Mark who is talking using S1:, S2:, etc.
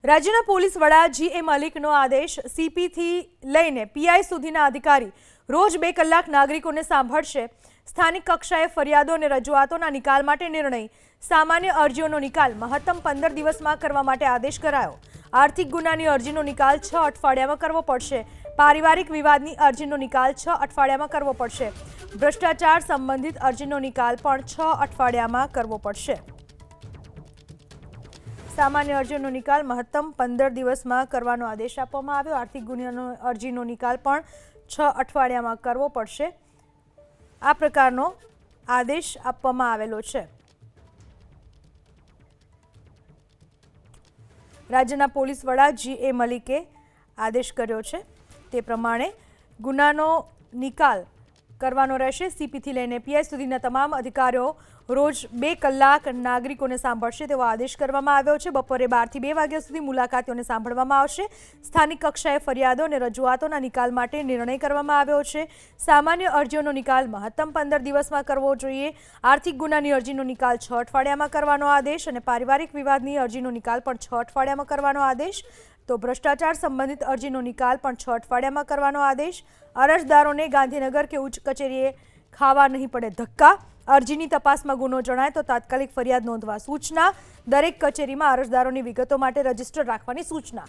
S1: રાજ્યના પોલીસ વડા જી.એ. મલિકનો આદેશ સીપીથી લઈને પીઆઈ સુધીના અધિકારી રોજ 2 કલાક નાગરિકોને સાંભળશે। સ્થાનિક કક્ષાએ ફરિયાદો અને રજૂઆતોના નિકાલ માટે નિર્ણય। સામાન્ય અરજીઓનો નિકાલ મહત્તમ 15 દિવસમાં કરવા માટે આદેશ કરાયો। આર્થિક ગુનાની અરજીનો નિકાલ 6 અઠવાડિયામાં કરવો પડશે। પારિવારિક વિવાદની અરજીનો નિકાલ 6 અઠવાડિયામાં કરવો પડશે। ભ્રષ્ટાચાર સંબંધિત અરજીનો નિકાલ પણ 6 અઠવાડિયામાં કરવો પડશે। सामान्य अरजीओनो निकाल महत्तम 15 दिवसमां करवानो आदेश आपवामां आव्यो। आर्थिक गुनानो अरजीनो निकाल पण 6 अठवाडियामां करवो पड़शे। आ प्रकारनो आदेश आपवामां आवेलो छे। राज्यना पोलीस वड़ा जी.ए. मलिके आदेश कर्यो छे ते प्रमाणे गुनानो निकाल करवानो रहेशे। सीपीथी लईने पीआई सुधीना तमाम अधिकारीओ रोज 2 कलाक नागरिकोने सांभळशे तेवो आदेश करवामां आव्यो छे। बपोरे 12 થી 2 वाग्या सुधी मुलाकातीओने सांभळवामां आवशे। स्थानिक कक्षाए फरियादो अने रजूआतोना निकाल माटे निर्णय करवामां आव्यो छे। सामान्य अरजीओनो निकाल महत्तम 15 दिवसमां करवो जोईए। आर्थिक गुनानी अरजीनो निकाल 6 अठवाडियामां करवानो आदेश अने पारिवारिक विवादनी अरजीनो निकाल पण 6 अठवाडियामां करवानो आदेश। तो भ्रष्टाचार संबंधित अरजीनो निकाल पण 6 अठवाडियामां करवानो आदेश। अरजदारोने गांधीनगर के उच्च कचेरीए खावा नहीं पड़े धक्का। अरजीनी तपासमां गुनो जणाय तो तात्कालिक फरियाद नोंधवा सूचना। दरेक कचेरीमां अरजदारोनी विगतो माटे रजिस्टर राखवानी सूचना।